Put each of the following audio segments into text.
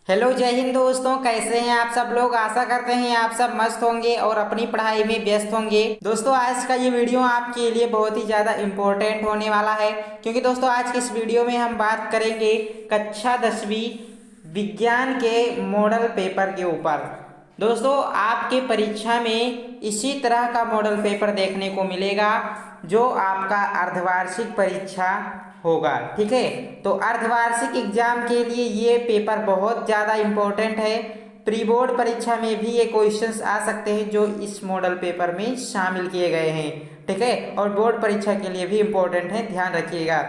Hello जय हिंद दोस्तों, कैसे हैं आप सब लोग। आशा करते हैं आप सब मस्त होंगे और अपनी पढ़ाई में व्यस्त होंगे। दोस्तों आज का ये वीडियो आपके लिए बहुत ही ज़्यादा इम्पोर्टेंट होने वाला है, क्योंकि दोस्तों आज की इस वीडियो में हम बात करेंगे कक्षा 10वीं विज्ञान के मॉडल पेपर के ऊपर। दोस्तों आपके परीक्षा में इसी तरह का मॉडल पेपर देखने को मिलेगा जो आपका अर्धवार्षिक परीक्षा होगा। ठीक है, तो अर्धवार्षिक एग्जाम के लिए ये पेपर बहुत ज़्यादा इम्पोर्टेंट है। प्री बोर्ड परीक्षा में भी ये क्वेश्चंस आ सकते हैं जो इस मॉडल पेपर में शामिल किए गए हैं। ठीक है, और बोर्ड परीक्षा के लिए भी इम्पोर्टेंट है, ध्यान रखिएगा।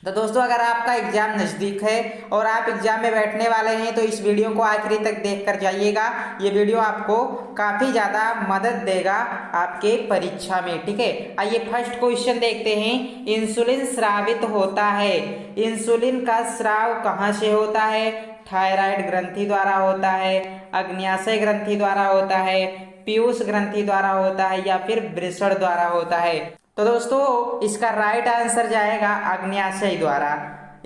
तो दोस्तों अगर आपका एग्जाम नज़दीक है और आप एग्जाम में बैठने वाले हैं तो इस वीडियो को आखिरी तक देख कर जाइएगा। ये वीडियो आपको काफ़ी ज़्यादा मदद देगा आपके परीक्षा में। ठीक है, आइए फर्स्ट क्वेश्चन देखते हैं। इंसुलिन स्रावित होता है, इंसुलिन का स्राव कहाँ से होता है? थायराइड ग्रंथि द्वारा होता है, अग्न्याशय ग्रंथि द्वारा होता है, पीयूष ग्रंथि द्वारा होता है, या फिर वृषण द्वारा होता है? तो दोस्तों इसका राइट आंसर जाएगा अग्न्याशय द्वारा।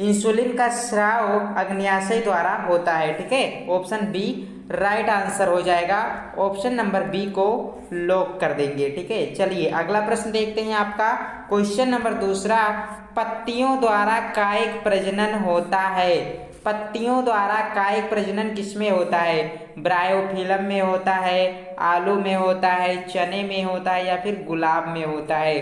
इंसुलिन का स्राव अग्न्याशय द्वारा होता है। ठीक है, ऑप्शन बी राइट आंसर हो जाएगा। ऑप्शन नंबर बी को लॉक कर देंगे। ठीक है, चलिए अगला प्रश्न देखते हैं आपका। क्वेश्चन नंबर दूसरा, पत्तियों द्वारा कायिक प्रजनन होता है। पत्तियों द्वारा कायिक प्रजनन किसमें होता है? ब्रायोफिलम में होता है, आलू में होता है, चने में होता है, या फिर गुलाब में होता है?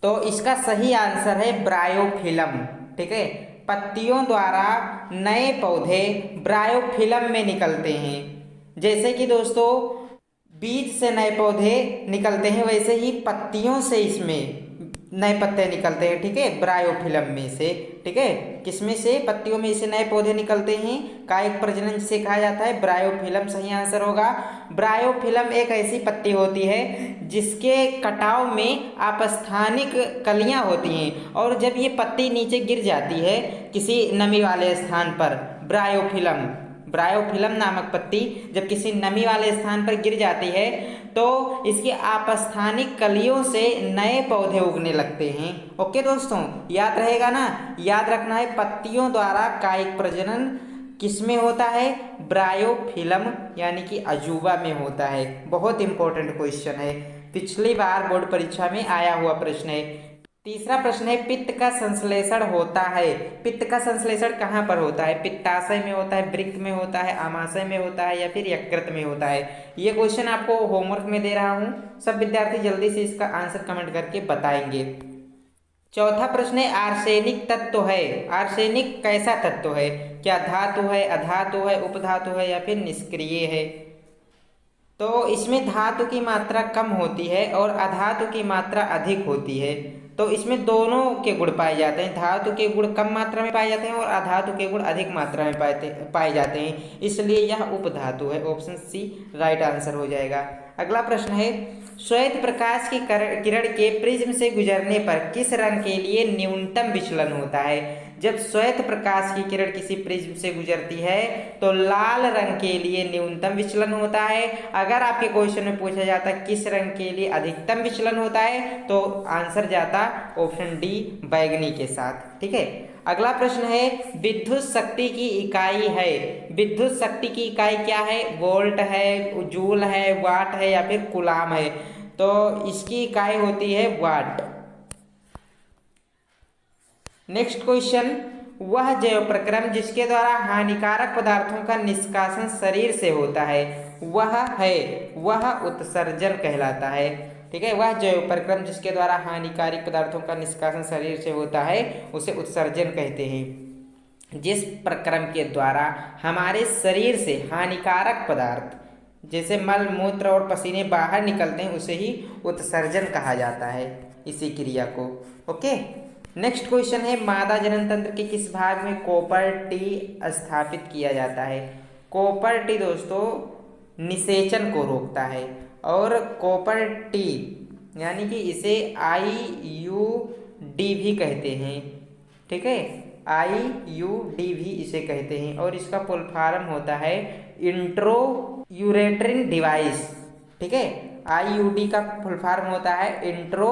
तो इसका सही आंसर है ब्रायोफिलम। ठीक है, पत्तियों द्वारा नए पौधे ब्रायोफिलम में निकलते हैं। जैसे कि दोस्तों बीज से नए पौधे निकलते हैं, वैसे ही पत्तियों से इसमें नए पत्ते निकलते हैं। ठीक है, ब्रायोफिलम में से। ठीक है, किसमें से? पत्तियों में से नए पौधे निकलते हैं। कायिक प्रजनन जिसे कहा जाता है ब्रायोफिलम सही आंसर होगा। ब्रायोफिलम एक ऐसी पत्ती होती है जिसके कटाव में अपस्थानिक कलियां होती हैं, और जब ये पत्ती नीचे गिर जाती है किसी नमी वाले स्थान पर, ब्रायोफिलम ब्रायोफिलम नामक पत्ती जब किसी नमी वाले स्थान पर गिर जाती है तो इसकी अपस्थानिक कलियों से नए पौधे उगने लगते हैं। ओके दोस्तों, याद रहेगा ना, याद रखना है पत्तियों द्वारा कायिक प्रजनन किसमें होता है? ब्रायोफिलम यानी कि अजूबा में होता है। बहुत इंपॉर्टेंट क्वेश्चन है, पिछली बार बोर्ड परीक्षा में आया हुआ प्रश्न है। तीसरा प्रश्न है, पित्त का संश्लेषण होता है। पित्त का संश्लेषण कहाँ पर होता है? पित्ताशय में होता है, वृक्क में होता है, आमाशय में होता है, या फिर यकृत में होता है? ये क्वेश्चन आपको होमवर्क में दे रहा हूँ, सब विद्यार्थी जल्दी से इसका आंसर कमेंट करके बताएंगे। चौथा प्रश्न है, आर्सेनिक तत्व है। आर्सेनिक कैसा तत्व है? क्या धातु है, अधातु है, उपधातु है, या फिर निष्क्रिय है? तो इसमें धातु की मात्रा कम होती है और अधातु की मात्रा अधिक होती है। तो इसमें दोनों के गुण पाए जाते हैं, धातु के गुण कम मात्रा में पाए जाते हैं और अधातु के गुण अधिक मात्रा में पाए जाते हैं, इसलिए यह उपधातु है। ऑप्शन सी राइट आंसर हो जाएगा। अगला प्रश्न है, श्वेत प्रकाश की किरण के प्रिज्म से गुजरने पर किस रंग के लिए न्यूनतम विचलन होता है? जब श्वेत प्रकाश की किरण किसी प्रिज्म से गुजरती है तो लाल रंग के लिए न्यूनतम विचलन होता है। अगर आपके क्वेश्चन में पूछा जाता किस रंग के लिए अधिकतम विचलन होता है तो आंसर जाता ऑप्शन डी बैगनी के साथ। ठीक है, अगला प्रश्न है, विद्युत शक्ति की इकाई है। विद्युत शक्ति की इकाई क्या है? वोल्ट है, जूल है, वाट है, या फिर कूलाम है? तो इसकी इकाई होती है वाट। नेक्स्ट क्वेश्चन, वह जैव प्रक्रम जिसके द्वारा हानिकारक पदार्थों का निष्कासन शरीर से होता है वह उत्सर्जन कहलाता है। ठीक है, वह जैव प्रक्रम जिसके द्वारा हानिकारक पदार्थों का निष्कासन शरीर से होता है उसे उत्सर्जन कहते हैं। जिस प्रक्रम के द्वारा हमारे शरीर से हानिकारक पदार्थ जैसे मल मूत्र और पसीने बाहर निकलते हैं उसे ही उत्सर्जन कहा जाता है, इसी क्रिया को। ओके, नेक्स्ट क्वेश्चन है, मादा जनन तंत्र के किस भाग में कॉपर टी स्थापित किया जाता है? कॉपर टी दोस्तों निषेचन को रोकता है, और कॉपर टी यानी कि इसे IUD भी कहते हैं। ठीक है, IUD भी इसे कहते हैं, और इसका फुल फॉर्म होता है इंट्रो यूरेट्रिन डिवाइस। ठीक है, IUD का फुल फॉर्म होता है इंट्रो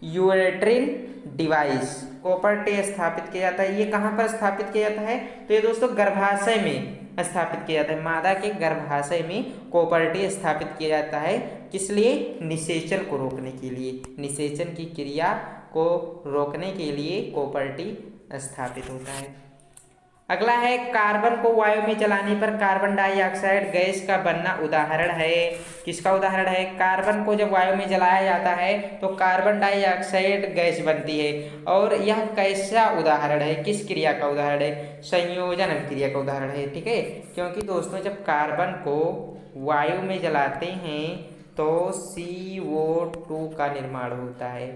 यूरेट्रिन डिवाइस प्रॉपर्टी स्थापित किया जाता है। ये कहाँ पर स्थापित किया जाता है? तो ये दोस्तों गर्भाशय में स्थापित किया जाता है। मादा के गर्भाशय में प्रॉपर्टी स्थापित किया जाता है। किस लिए? निषेचन को रोकने के लिए, निषेचन की क्रिया को रोकने के लिए प्रॉपर्टी स्थापित होता है। अगला है कार्बन को वायु में जलाने पर कार्बन डाइऑक्साइड गैस का बनना उदाहरण है। किसका उदाहरण है? कार्बन को जब वायु में जलाया जाता है तो कार्बन डाइऑक्साइड गैस बनती है। और यह कैसा उदाहरण है? किस क्रिया का उदाहरण है? संयोजन अभिक्रिया का उदाहरण है। ठीक है, क्योंकि दोस्तों जब कार्बन को वायु में जलाते हैं तो CO2 का निर्माण होता है।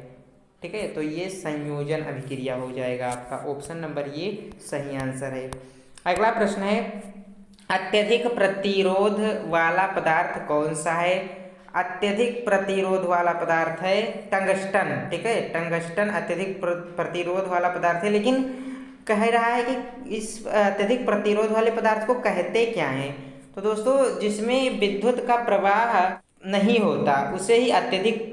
ठीक है, तो ये संयोजन अभिक्रिया हो जाएगा आपका। ऑप्शन नंबर ये सही आंसर है। अगला प्रश्न है, अत्यधिक प्रतिरोध वाला पदार्थ कौन सा है? अत्यधिक प्रतिरोध वाला पदार्थ है टंगस्टन। ठीक है, टंगस्टन अत्यधिक प्रतिरोध वाला पदार्थ है। लेकिन कह रहा है कि इस अत्यधिक प्रतिरोध वाले पदार्थ को कहते क्या है? तो दोस्तों जिसमें विद्युत का प्रवाह नहीं होता उसे ही अत्यधिक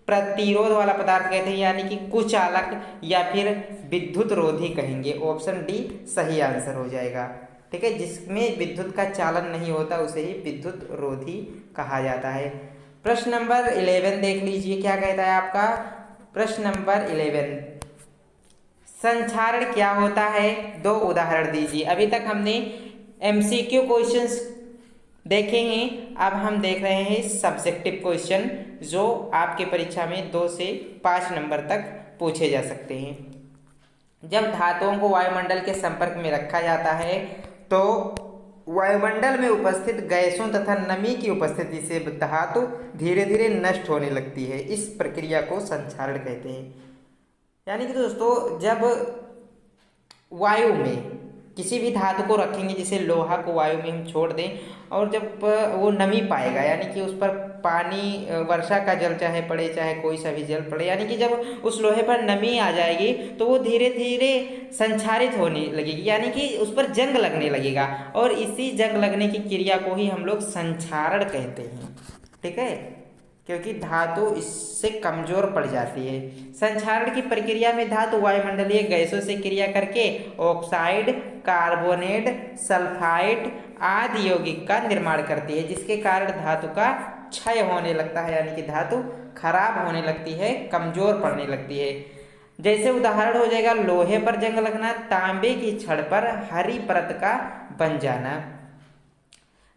प्रतिरोध वाला पदार्थ कहते हैं, यानी कि कुचालक या फिर विद्युत रोधी कहेंगे। ऑप्शन डी सही आंसर हो जाएगा। ठीक है, जिसमें विद्युत का चालन नहीं होता उसे ही विद्युत रोधी कहा जाता है। प्रश्न नंबर 11 देख लीजिए, क्या कहता है आपका? प्रश्न नंबर 11, संक्षारण क्या होता है? 2 उदाहरण दीजिए। अभी तक हमने MCQ क्वेश्चंस देखे हैं, अब हम देख रहे हैं सब्जेक्टिव क्वेश्चन जो आपके परीक्षा में 2 से 5 नंबर तक पूछे जा सकते हैं। जब धातुओं को वायुमंडल के संपर्क में रखा जाता है तो वायुमंडल में उपस्थित गैसों तथा नमी की उपस्थिति से धातु धीरे धीरे नष्ट होने लगती है। इस प्रक्रिया को संक्षारण कहते हैं। यानी कि दोस्तों जब वायु में किसी भी धातु को रखेंगे, जैसे लोहा को वायु में हम छोड़ दें और जब वो नमी पाएगा, यानी कि उस पर पानी वर्षा का जल चाहे पड़े चाहे कोई सा भी जल पड़े, यानी कि जब उस लोहे पर नमी आ जाएगी तो वो धीरे धीरे संक्षारित होने लगेगी, यानी कि उस पर जंग लगने लगेगा। और इसी जंग लगने की क्रिया को ही हम लोग संक्षारण कहते हैं। ठीक है, क्योंकि धातु इससे कमजोर पड़ जाती है। संक्षारण की प्रक्रिया में धातु वायुमंडलीय गैसों से क्रिया करके ऑक्साइड, कार्बोनेट, सल्फाइड आदि यौगिक का निर्माण करती है, जिसके कारण धातु का क्षय होने लगता है, यानी कि धातु खराब होने लगती है, कमजोर पड़ने लगती है। जैसे उदाहरण हो जाएगा लोहे पर जंग लगना, तांबे की छड़ पर हरी परत का बन जाना।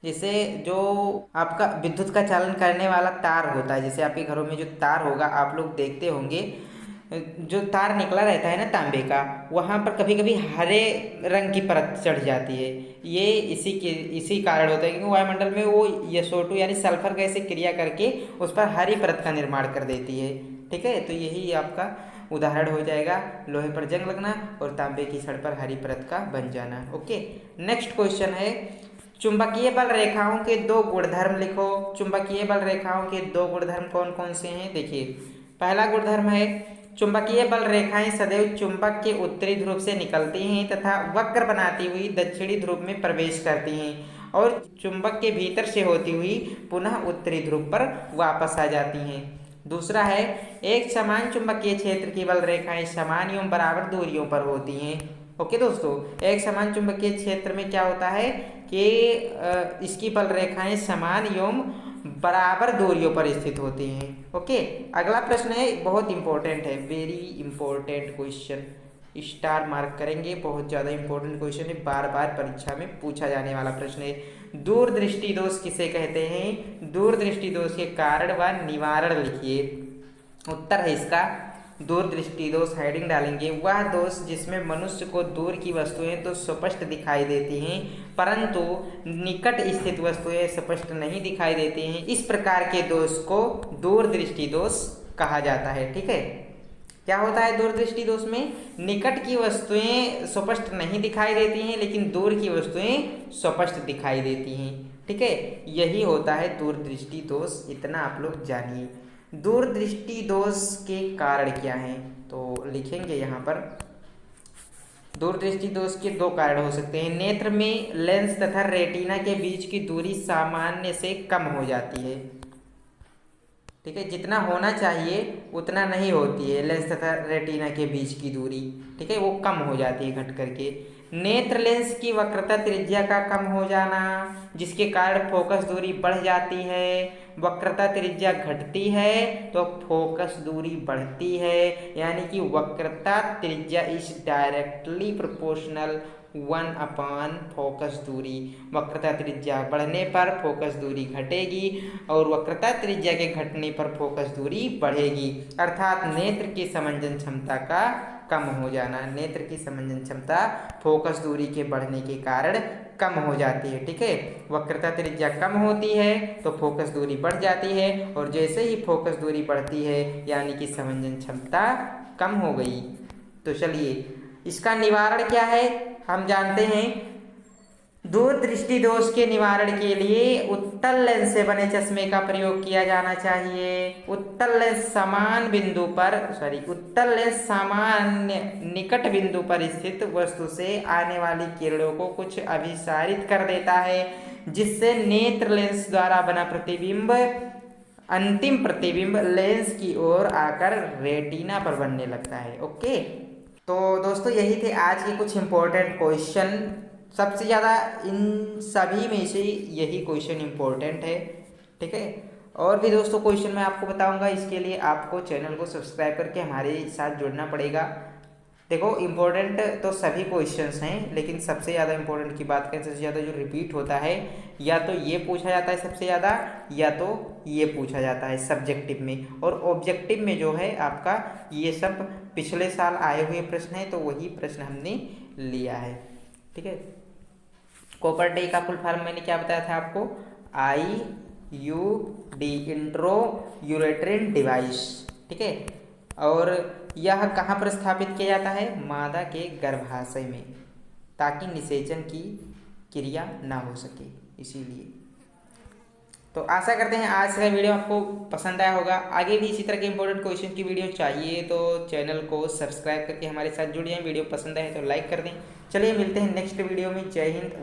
जैसे जो आपका विद्युत का चालन करने वाला तार होता है, जैसे आपके घरों में जो तार होगा आप लोग देखते होंगे, जो तार निकला रहता है ना तांबे का, वहाँ पर कभी कभी हरे रंग की परत चढ़ जाती है। ये इसी कारण होता है क्योंकि वायुमंडल में वो SO2 यानी सल्फर गैस से क्रिया करके उस पर हरी परत का निर्माण कर देती है। ठीक है, तो यही आपका उदाहरण हो जाएगा, लोहे पर जंग लगना और तांबे की छड़ पर हरी परत का बन जाना। ओके, नेक्स्ट क्वेश्चन है, चुंबकीय बल रेखाओं के 2 गुणधर्म लिखो। चुंबकीय बल रेखाओं के 2 गुणधर्म कौन कौन से हैं? देखिए, पहला गुणधर्म है चुंबकीय बल रेखाएं सदैव चुंबक के उत्तरी ध्रुव से निकलती हैं तथा वक्र बनाती हुई दक्षिणी ध्रुव में प्रवेश करती हैं और चुंबक के भीतर से होती हुई पुनः उत्तरी ध्रुव पर वापस आ जाती हैं। दूसरा है, एक समान चुंबकीय क्षेत्र की बल रेखाएं समान एवं बराबर दूरियों पर होती हैं। ओके दोस्तों, एक समान चुंबकीय क्षेत्र में क्या होता है कि इसकी बल रेखाएं समान एवं बराबर दूरियों पर स्थित होती हैं। ओके, अगला प्रश्न है, बहुत इंपॉर्टेंट है, very important question, star mark करेंगे, बहुत ज़्यादा इंपॉर्टेंट क्वेश्चन है, बार बार परीक्षा में पूछा जाने वाला प्रश्न है। दूरदृष्टि दोष किसे कहते हैं? दूरदृष्टि दोष के कारण व निवारण लिखिए। उत्तर है इसका दूरदृष्टि दोष, हेडिंग डालेंगे, वह दोष जिसमें मनुष्य को दूर की वस्तुएं तो स्पष्ट दिखाई देती हैं परंतु निकट स्थित वस्तुएं स्पष्ट नहीं दिखाई देती हैं। इस प्रकार के दोष को दूरदृष्टि दोष कहा जाता है। ठीक है, क्या होता है दूरदृष्टि दोष में? निकट की वस्तुएं स्पष्ट नहीं दिखाई देती हैं लेकिन दूर की वस्तुएं स्पष्ट दिखाई देती हैं। ठीक है, यही होता है दूरदृष्टि दोष, इतना आप लोग जानिए। दूरदृष्टि दोष के कारण क्या हैं? तो लिखेंगे यहाँ पर, दूरदृष्टि दोष के 2 कारण हो सकते हैं। नेत्र में लेंस तथा रेटिना के बीच की दूरी सामान्य से कम हो जाती है। ठीक है, जितना होना चाहिए उतना नहीं होती है लेंस तथा रेटिना के बीच की दूरी, ठीक है, वो कम हो जाती है घट करके। नेत्र लेंस की वक्रता त्रिज्या का कम हो जाना, जिसके कारण फोकस दूरी बढ़ जाती है। वक्रता त्रिज्या घटती है तो फोकस दूरी बढ़ती है, यानी कि वक्रता त्रिज्या इज डायरेक्टली प्रोपोर्शनल 1 फोकस दूरी। वक्रता त्रिज्या बढ़ने पर फोकस दूरी घटेगी और वक्रता त्रिज्या के घटने पर फोकस दूरी बढ़ेगी, अर्थात नेत्र की समंजन क्षमता का कम हो जाना। नेत्र की समंजन क्षमता फोकस दूरी के बढ़ने के कारण कम हो जाती है, ठीक है। वक्रता त्रिज्या कम होती है तो फोकस दूरी बढ़ जाती है, और जैसे ही फोकस दूरी बढ़ती है यानी कि समंजन क्षमता कम हो गई। तो चलिए इसका निवारण क्या है हम जानते हैं। दूर दृष्टि दोष के निवारण के लिए उत्तल लेंस से बने चश्मे का प्रयोग किया जाना चाहिए। उत्तल लेंस सामान्य निकट बिंदु पर स्थित वस्तु से आने वाली किरणों को कुछ अभिसारित कर देता है, जिससे नेत्र लेंस द्वारा बना प्रतिबिंब अंतिम प्रतिबिंब लेंस की ओर आकर रेटिना पर बनने लगता है। ओके, तो दोस्तों यही थे आज के कुछ इंपॉर्टेंट क्वेश्चन। सबसे ज़्यादा इन सभी में से यही क्वेश्चन इंपॉर्टेंट है, ठीक है। और भी दोस्तों क्वेश्चन मैं आपको बताऊंगा, इसके लिए आपको चैनल को सब्सक्राइब करके हमारे साथ जुड़ना पड़ेगा। देखो इम्पोर्टेंट तो सभी क्वेश्चंस हैं, लेकिन सबसे ज़्यादा इम्पोर्टेंट की बात करें, सबसे ज़्यादा जो रिपीट होता है या तो ये पूछा जाता है सबसे ज़्यादा, या तो ये पूछा जाता है सब्जेक्टिव में। और ऑब्जेक्टिव में जो है आपका ये सब पिछले साल आए हुए प्रश्न हैं, तो वही प्रश्न हमने लिया है, ठीक है। कोपर्डी का फुल फॉर्म मैंने क्या बताया था आपको, IUD इंट्रो यूरेट्रिन डिवाइस, ठीक है। और यह कहाँ पर स्थापित किया जाता है, मादा के गर्भाशय में, ताकि निषेचन की क्रिया ना हो सके, इसीलिए। तो आशा करते हैं आज का वीडियो आपको पसंद आया होगा। आगे भी इसी तरह के इंपॉर्टेंट क्वेश्चन की वीडियो चाहिए तो चैनल को सब्सक्राइब करके हमारे साथ जुड़ जाएं। वीडियो पसंद आए तो लाइक कर दें। चलिए मिलते हैं नेक्स्ट वीडियो में। जय हिंद।